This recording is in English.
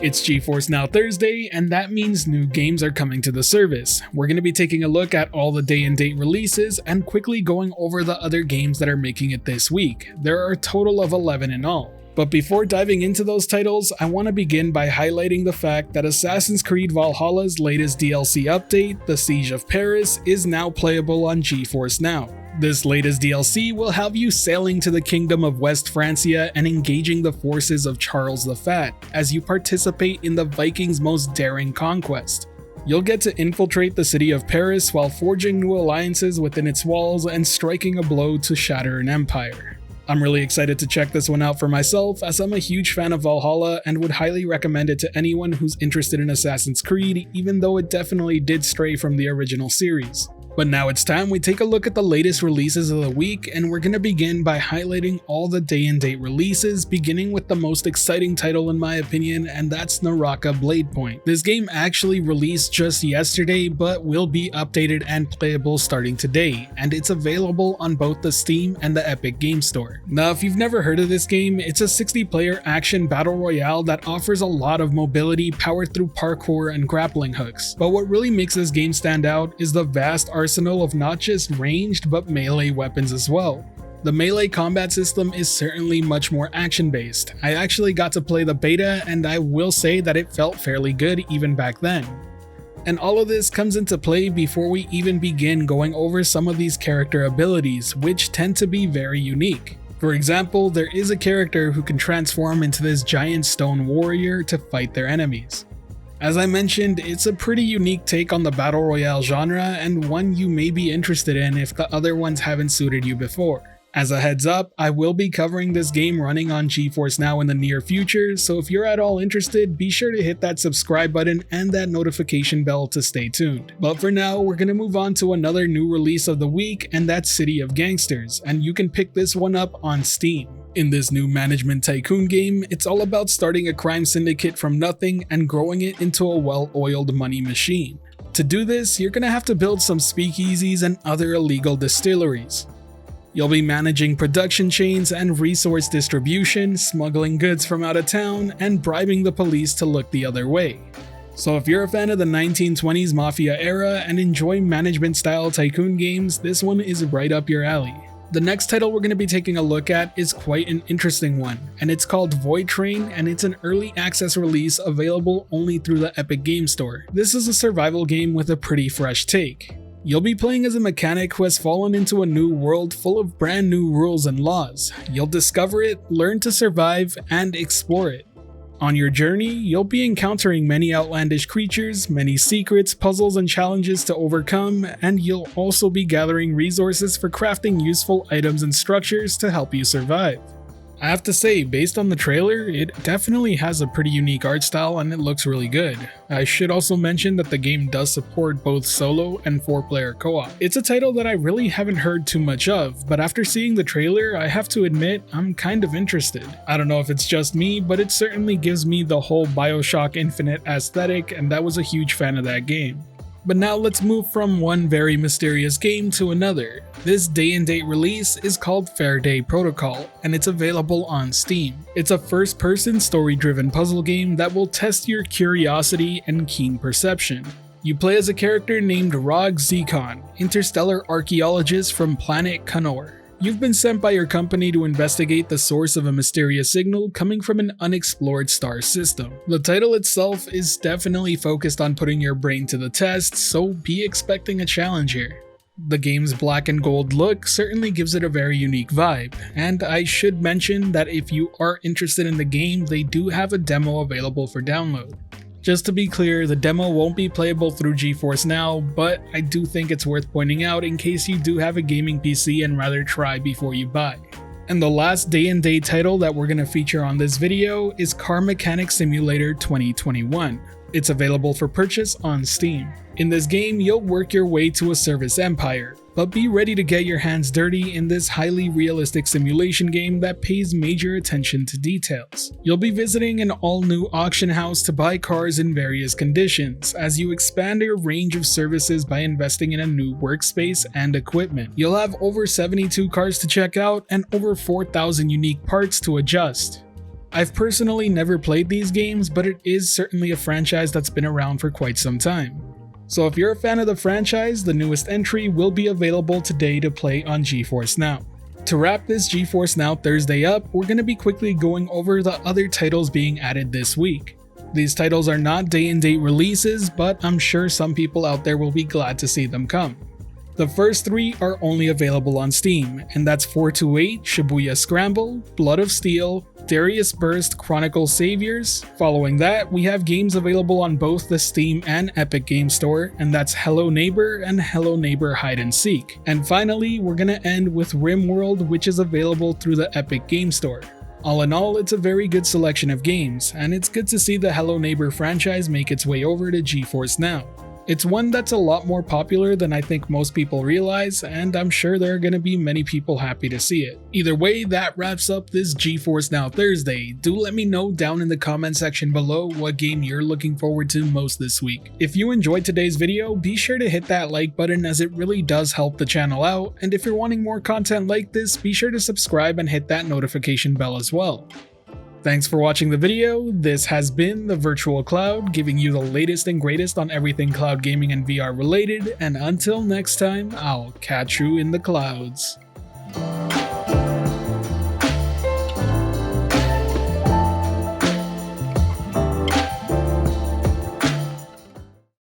It's Geforce Now Thursday, and that means new games are coming to the service. We're going to be taking a look at all the day-and-date releases and quickly going over the other games that are making it this week. There are a total of 11 in all. But before diving into those titles, I want to begin by highlighting the fact that Assassin's Creed Valhalla's latest DLC update, The Siege of Paris, is now playable on Geforce Now. This latest DLC will have you sailing to the Kingdom of West Francia and engaging the forces of Charles the Fat as you participate in the Vikings' most daring conquest. You'll get to infiltrate the city of Paris while forging new alliances within its walls and striking a blow to shatter an empire. I'm really excited to check this one out for myself, as I'm a huge fan of Valhalla and would highly recommend it to anyone who's interested in Assassin's Creed, even though it definitely did stray from the original series. But now it's time we take a look at the latest releases of the week, and we're going to begin by highlighting all the day-and-date releases, beginning with the most exciting title in my opinion, and that's NARAKA BLADEPOINT. This game actually released just yesterday, but will be updated and playable starting today, and it's available on both the Steam and the Epic Game Store. Now, if you've never heard of this game, it's a 60-player action battle royale that offers a lot of mobility powered through parkour and grappling hooks. But what really makes this game stand out is the vast arsenal of not just ranged but melee weapons as well. The melee combat system is certainly much more action-based. I actually got to play the beta, and I will say that it felt fairly good even back then. And all of this comes into play before we even begin going over some of these character abilities, which tend to be very unique. For example, there is a character who can transform into this giant stone warrior to fight their enemies. As I mentioned, it's a pretty unique take on the battle royale genre, and one you may be interested in if the other ones haven't suited you before. As a heads up, I will be covering this game running on Geforce Now in the near future, so if you're at all interested, be sure to hit that subscribe button and that notification bell to stay tuned. But for now, we're gonna move on to another new release of the week, and that's City of Gangsters, and you can pick this one up on Steam. In this new management tycoon game, it's all about starting a crime syndicate from nothing and growing it into a well-oiled money machine. To do this, you're gonna have to build some speakeasies and other illegal distilleries. You'll be managing production chains and resource distribution, smuggling goods from out of town, and bribing the police to look the other way. So if you're a fan of the 1920s Mafia era and enjoy management-style tycoon games, this one is right up your alley. The next title we're going to be taking a look at is quite an interesting one, and it's called Void Train, and it's an early access release available only through the Epic Game Store. This is a survival game with a pretty fresh take. You'll be playing as a mechanic who has fallen into a new world full of brand new rules and laws. You'll discover it, learn to survive, and explore it. On your journey, you'll be encountering many outlandish creatures, many secrets, puzzles, and challenges to overcome, and you'll also be gathering resources for crafting useful items and structures to help you survive. I have to say, based on the trailer, it definitely has a pretty unique art style and it looks really good. I should also mention that the game does support both solo and 4-player co-op. It's a title that I really haven't heard too much of, but after seeing the trailer, I have to admit I'm kind of interested. I don't know if it's just me, but it certainly gives me the whole BioShock Infinite aesthetic, and I was a huge fan of that game. But now let's move from one very mysterious game to another. This day-and-date release is called Faraday Protocol, and it's available on Steam. It's a first-person story-driven puzzle game that will test your curiosity and keen perception. You play as a character named Rog Zekon, interstellar archaeologist from planet Kanor. You've been sent by your company to investigate the source of a mysterious signal coming from an unexplored star system. The title itself is definitely focused on putting your brain to the test, so be expecting a challenge here. The game's black and gold look certainly gives it a very unique vibe, and I should mention that if you are interested in the game, they do have a demo available for download. Just to be clear, the demo won't be playable through Geforce Now, but I do think it's worth pointing out in case you do have a gaming PC and rather try before you buy. And the last day-and-date title that we're going to feature on this video is Car Mechanic Simulator 2021. It's available for purchase on Steam. In this game, you'll work your way to a service empire, but be ready to get your hands dirty in this highly realistic simulation game that pays major attention to details. You'll be visiting an all-new auction house to buy cars in various conditions, as you expand your range of services by investing in a new workspace and equipment. You'll have over 72 cars to check out and over 4,000 unique parts to adjust. I've personally never played these games, but it is certainly a franchise that's been around for quite some time. So if you're a fan of the franchise, the newest entry will be available today to play on Geforce Now. To wrap this Geforce Now Thursday up, we're going to be quickly going over the other titles being added this week. These titles are not day-and-date releases, but I'm sure some people out there will be glad to see them come. The first three are only available on Steam, and that's 428 Shibuya Scramble, Blood of Steel, Darius Burst Chronicle Saviors. Following that, we have games available on both the Steam and Epic Game Store, and that's Hello Neighbor and Hello Neighbor Hide and Seek. And finally, we're gonna end with RimWorld, which is available through the Epic Game Store. All in all, it's a very good selection of games, and it's good to see the Hello Neighbor franchise make its way over to Geforce Now. It's one that's a lot more popular than I think most people realize, and I'm sure there are going to be many people happy to see it. Either way, that wraps up this Geforce Now Thursday. Do let me know down in the comment section below what game you're looking forward to most this week. If you enjoyed today's video, be sure to hit that like button as it really does help the channel out, and if you're wanting more content like this, be sure to subscribe and hit that notification bell as well. Thanks for watching the video. This has been the Virtual Cloud, giving you the latest and greatest on everything cloud gaming and VR related, and until next time, I'll catch you in the clouds.